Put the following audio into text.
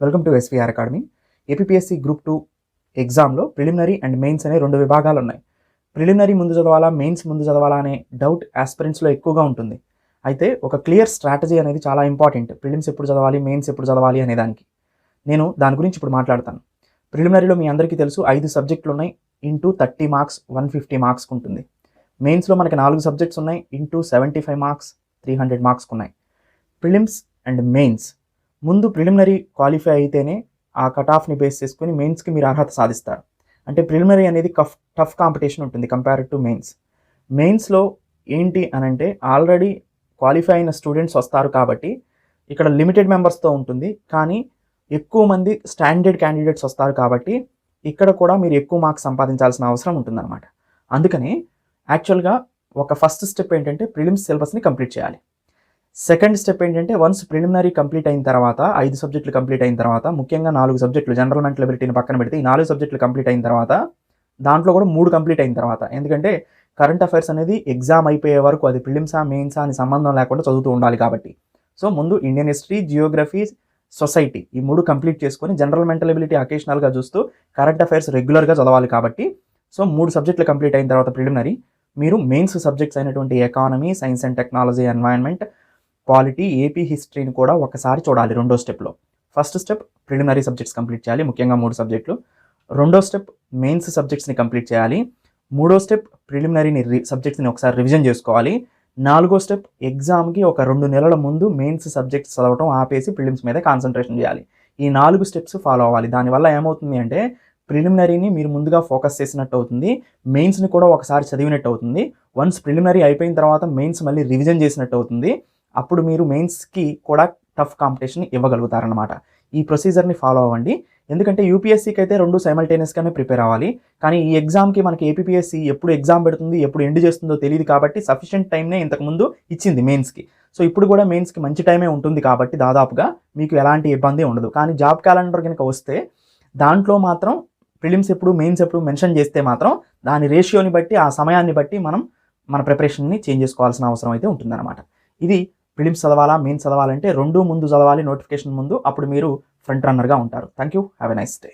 Welcome to SVR academy. APSC group 2 ఎగ్జామ్లో preliminary and mains అనే 2 విభాగాలు ఉన్నాయి. ప్రిలిమినరీ ముందు చదవాలా, మెయిన్స్ ముందు చదవాలా అనే డౌట్ ఆస్పిరెంట్స్లో ఎక్కువగా ఉంటుంది. అయితే ఒక క్లియర్ స్ట్రాటజీ అనేది చాలా ఇంపార్టెంట్. ప్రిలిమ్స్ ఎప్పుడు చదవాలి, మెయిన్స్ ఎప్పుడు చదవాలి అనే దానికి నేను దాని గురించి ఇప్పుడు మాట్లాడతాను. ప్రిలిమినరీలో మీ అందరికీ తెలుసు 5 సబ్జెక్టులు ఉన్నాయి, ఇంటూ 30 మార్క్స్ 150 మార్క్స్కి ఉంటుంది. మెయిన్స్లో మనకి 4 సబ్జెక్ట్స్ ఉన్నాయి, ఇంటూ 75 మార్క్స్ 300 మార్క్స్కి ఉన్నాయి. ప్రిలిమ్స్ అండ్ మెయిన్స్ ముందు ప్రిలిమినరీ క్వాలిఫై అయితేనే ఆ కట్ ఆఫ్ని బేస్ చేసుకుని మెయిన్స్కి మీరు అర్హత సాధిస్తారు. అంటే ప్రిలిమినరీ అనేది టఫ్ కాంపిటీషన్ ఉంటుంది కంపేర్ టు మెయిన్స్. మెయిన్స్లో ఏంటి అని అంటే ఆల్రెడీ క్వాలిఫై అయిన స్టూడెంట్స్ వస్తారు కాబట్టి ఇక్కడ లిమిటెడ్ మెంబర్స్తో ఉంటుంది, కానీ ఎక్కువ మంది స్టాండర్డ్ క్యాండిడేట్స్ వస్తారు కాబట్టి ఇక్కడ కూడా మీరు ఎక్కువ మార్క్స్ సంపాదించాల్సిన అవసరం ఉంటుందన్నమాట. అందుకని యాక్చువల్గా ఒక ఫస్ట్ స్టెప్ ఏంటంటే ప్రిలిమ్స్ సిలబస్ని కంప్లీట్ చేయాలి. సెకండ్ స్టెప్ ఏంటంటే వన్స్ ప్రిలిమినరీ కంప్లీట్ అయిన తర్వాత 5 సబ్జెక్టులు కంప్లీట్ అయిన తర్వాత, ముఖ్యంగా 4 సబ్జెక్టులు జనరల్ మెంటల్ ఎబిలిటీని పక్కన పెడితే ఈ 4 సబ్జెక్టులు కంప్లీట్ అయిన తర్వాత, దాంట్లో కూడా 3 కంప్లీట్ అయిన తర్వాత, ఎందుకంటే కరెంట్ అఫైర్స్ అనేది ఎగ్జామ్ అయిపోయే వరకు అది ప్రిలిమ్సా మెయిన్సా అని సంబంధం లేకుండా చదువుతూ ఉండాలి కాబట్టి, సో ముందు ఇండియన్ హిస్టరీ, జియోగ్రఫీ, సొసైటీ ఈ 3 కంప్లీట్ చేసుకొని జనరల్ మెంటల్ ఎబిలిటీ అకేషనల్గా చూస్తూ కరెంట్ అఫైర్స్ రెగ్యులర్గా చదవాలి కాబట్టి, సో 3 సబ్జెక్టులు కంప్లీట్ అయిన తర్వాత ప్రిలిమినరీ మీరు మెయిన్స్ సబ్జెక్ట్స్ అయినటువంటి economy, science and technology, environment, polity, AP హిస్టరీని కూడా ఒకసారి చూడాలి. రెండో స్టెప్లో first step preliminary subjects complete చేయాలి, ముఖ్యంగా 3 సబ్జెక్టులు. రెండో స్టెప్ మెయిన్స్ సబ్జెక్ట్స్ని కంప్లీట్ చేయాలి. మూడో స్టెప్ ప్రిలిమినరీని సబ్జెక్ట్స్ని ఒకసారి రివిజన్ చేసుకోవాలి. నాలుగో స్టెప్ ఎగ్జామ్కి ఒక 2 నెలల ముందు మెయిన్స్ సబ్జెక్ట్స్ చదవటం ఆపేసి ప్రిలిమ్స్ మీద కాన్సన్ట్రేషన్ చేయాలి. ఈ 4 స్టెప్స్ ఫాలో అవ్వాలి. దానివల్ల ఏమవుతుంది అంటే ప్రిలిమినరీని మీరు ముందుగా ఫోకస్ చేసినట్టు అవుతుంది, మెయిన్స్ని కూడా ఒకసారి చదివినట్టు అవుతుంది. వన్స్ ప్రిలిమినరీ అయిపోయిన తర్వాత మెయిన్స్ మళ్ళీ రివిజన్ చేసినట్టు అవుతుంది. అప్పుడు మీరు మెయిన్స్కి కూడా టఫ్ కాంపిటీషన్ ఇవ్వగలుగుతారనమాట. ఈ ప్రొసీజర్ని ఫాలో అవ్వండి. ఎందుకంటే యూపీఎస్సీకి అయితే 2 సైమల్టేనియస్గానే ప్రిపేర్ అవ్వాలి, కానీ ఈ ఎగ్జామ్కి మనకి ఏపీఎస్సీ ఎప్పుడు ఎగ్జామ్ పెడుతుంది, ఎప్పుడు ఎండ్ చేస్తుందో తెలియదు కాబట్టి సఫిషియెంట్ టైంనే ఇంతకుముందు ఇచ్చింది మెయిన్స్కి. సో ఇప్పుడు కూడా మెయిన్స్కి మంచి టైమే ఉంటుంది కాబట్టి దాదాపుగా మీకు ఎలాంటి ఇబ్బంది ఉండదు. కానీ జాబ్ క్యాలెండర్ కనుక వస్తే దాంట్లో మాత్రం ప్రిలిమ్స్ ఎప్పుడు, మెయిన్స్ ఎప్పుడు మెన్షన్ చేస్తే మాత్రం దాని రేషియోని బట్టి, ఆ సమయాన్ని బట్టి మనం మన ప్రిపరేషన్ని చేంజ్ చేసుకోవాల్సిన అవసరం అయితే ఉంటుందన్నమాట. ఇది ప్రిలిమ్స్ చదవాలా, మెయిన్స్ చదవాలంటే 2 ముందు చదవాలి నోటిఫికేషన్ ముందు, అప్పుడు మీరు ఫ్రంట్ రన్నర్గా ఉంటారు. Thank you, have a nice day.